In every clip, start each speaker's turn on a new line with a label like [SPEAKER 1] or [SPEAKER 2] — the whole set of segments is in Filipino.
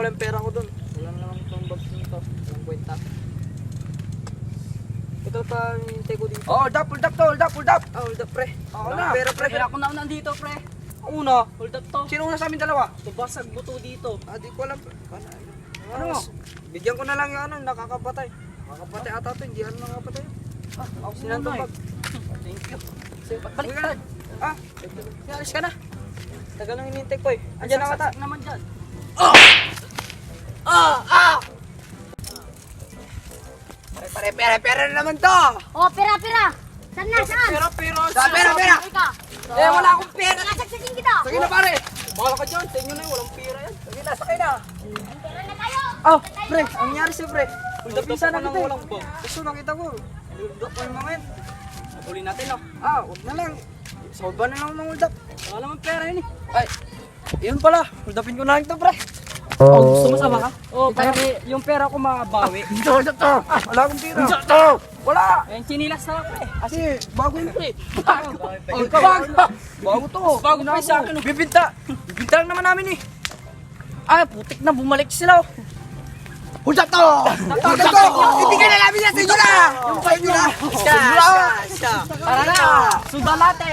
[SPEAKER 1] pala yung pera ko dun. Wala na lang itong box nito. Walang kwenta. Ito pa yung hintay ko dito.
[SPEAKER 2] Oh, hold up to, hold up.
[SPEAKER 1] Ah, hold up pre.
[SPEAKER 2] Oo
[SPEAKER 1] Walang
[SPEAKER 2] na.
[SPEAKER 1] pera pre.
[SPEAKER 3] Kaya ako na nandito, pre.
[SPEAKER 2] Una,
[SPEAKER 3] Hold up to.
[SPEAKER 2] sino una sa amin dalawa?
[SPEAKER 3] Tubasag buto dito.
[SPEAKER 1] Ah, di ko alam.
[SPEAKER 2] Ano mo?
[SPEAKER 1] Bigyan ko na lang yung ano, nakakapatay. Nakakapatay ata ito, hindi ano nakakapatay.
[SPEAKER 2] Ako
[SPEAKER 1] Sinantong bag.
[SPEAKER 3] Thank you.
[SPEAKER 1] Baliktad. Ah, alis ka na. Tagal nang hinintay ko eh. Andiyan na ata.
[SPEAKER 3] naman dyan.
[SPEAKER 2] Pera na naman to.
[SPEAKER 4] Oh, pera. Saan na? Saan?
[SPEAKER 2] Saan pera?
[SPEAKER 4] Teka.
[SPEAKER 2] Eh, wala akong pera.
[SPEAKER 4] Nasagsasin kita.
[SPEAKER 2] Sige na pare.
[SPEAKER 1] Bahala ka dyan, sa inyo na yun, walang pira yan.
[SPEAKER 2] Sige na, sakay na.
[SPEAKER 4] Pera na tayo.
[SPEAKER 1] Oh, pre, ang nangyari sa'yo pre. Hold up
[SPEAKER 3] Pinsan
[SPEAKER 1] sana
[SPEAKER 3] ako
[SPEAKER 1] kita
[SPEAKER 3] ng
[SPEAKER 1] eh.
[SPEAKER 3] walang bag.
[SPEAKER 1] Gusto nakita ko. Hold up ko yung mga yan.
[SPEAKER 3] Uli natin, no?
[SPEAKER 1] Ah, huwag na lang. Soba na lang ng hold up.
[SPEAKER 3] Wala naman pera yun, eh.
[SPEAKER 1] Ay, yun pala. Hold upin ko na lang ito pre.
[SPEAKER 3] Oh, gusto mo sama ka? Oh, pero yung pera ko mabawi.
[SPEAKER 2] Hold up to.
[SPEAKER 1] Wala akong pira.
[SPEAKER 2] Wala.
[SPEAKER 3] Ayun, chinilas na, pre.
[SPEAKER 1] Kasi bago yun pre.
[SPEAKER 3] Oh,
[SPEAKER 1] Bago to.
[SPEAKER 3] Bago pa sa akin, oh.
[SPEAKER 1] Bibinta. Bibinta lang naman namin eh. Ah, putik na bumalik sila oh.
[SPEAKER 2] Hold up to. Hold up to. Ibigay na namin yan sa inyo na. Yung sa inyo na.
[SPEAKER 3] Tara na! Sudan natin!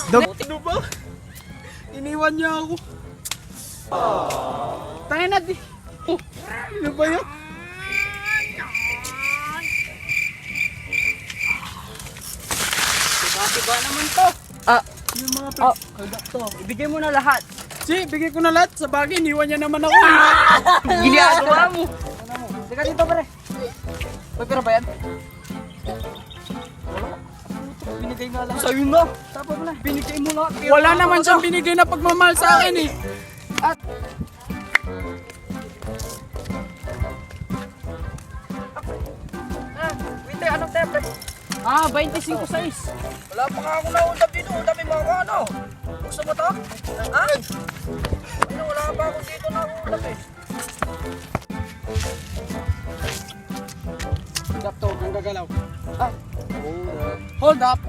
[SPEAKER 1] Ano ba? Iniwan niya ako. Tayo na di. Oh, ano ba yan?
[SPEAKER 3] Diba naman to?
[SPEAKER 1] Ah,
[SPEAKER 3] Yung mga
[SPEAKER 1] oh,
[SPEAKER 3] hold up to. Ibigay mo na lahat.
[SPEAKER 1] si, bigay ko na lahat. Sa bagay, iniwan niya naman ako.
[SPEAKER 2] Ginagawa mo.
[SPEAKER 1] Teka dito pre. May pera ba yan? Binigay nga lang. Sa'yo na. Tapos mo na. Binigay mo lang.
[SPEAKER 5] Wala naman siyang binigay na pagmamahal sa akin eh.
[SPEAKER 1] At wait, anong tempe?
[SPEAKER 3] 25 size.
[SPEAKER 2] Wala pa nga ako na-hold up dito. Hold up yung mga ano. Gusto mo to? Ha? Ano, wala pa ako dito na-hold up eh.
[SPEAKER 5] Hold up to, ang gagalaw.
[SPEAKER 1] Hold up.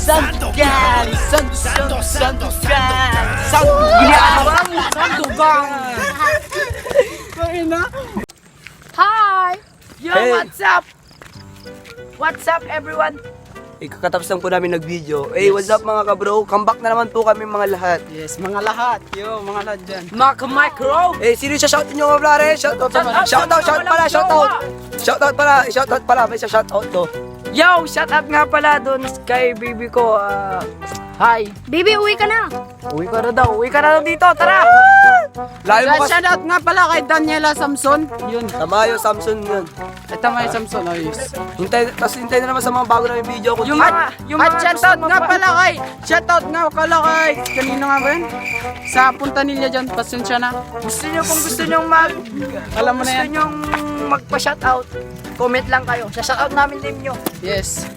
[SPEAKER 3] Sandogan! Sandogan!
[SPEAKER 2] Ginagawa mo.
[SPEAKER 3] Sandogan!
[SPEAKER 4] Hi.
[SPEAKER 2] Yo, what's up? What's up everyone? Kakatapos lang po namin nag-video. Hey, what's up mga kabro? Come back na naman po kami mga lahat.
[SPEAKER 5] Yes, mga lahat. Yo, mga lahat dyan.
[SPEAKER 3] Micro!
[SPEAKER 2] Eh, sino siya shoutin nyo mga blare? Shoutout pala. May sa shoutout to.
[SPEAKER 1] Yo, shout out nga pala doon kay baby ko. Hi.
[SPEAKER 4] Baby, uwi ka na.
[SPEAKER 1] Uwi ka na daw dito. Tara.
[SPEAKER 2] Layo mo kasi.
[SPEAKER 5] Shoutout nga pala kay Daniela Samson. Yun.
[SPEAKER 2] Tamayo, Samson yun.
[SPEAKER 5] Ito may Samson. Oh, yes.
[SPEAKER 2] Hintay na naman sa mga bago namin video ko.
[SPEAKER 5] At shoutout nga pala kay kanino nga ba yun? Sa Puntanilla dyan, pasensya na.
[SPEAKER 1] Gusto nyo
[SPEAKER 5] Alam mo na yan.
[SPEAKER 1] magpa-shoutout, comment lang kayo. Sa-shoutout namin name nyo.
[SPEAKER 5] Yes.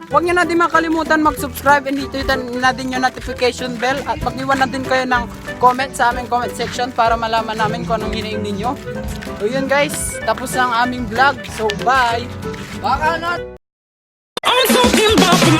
[SPEAKER 5] Huwag nyo na din makalimutan mag-subscribe and hit na din yung notification bell at mag-iwan na din kayo ng comment sa aming comment section para malaman namin kung anong hiniing ninyo. So yun guys, tapos ang aming vlog. So bye!
[SPEAKER 1] Baka na.
[SPEAKER 6] I'm talking about the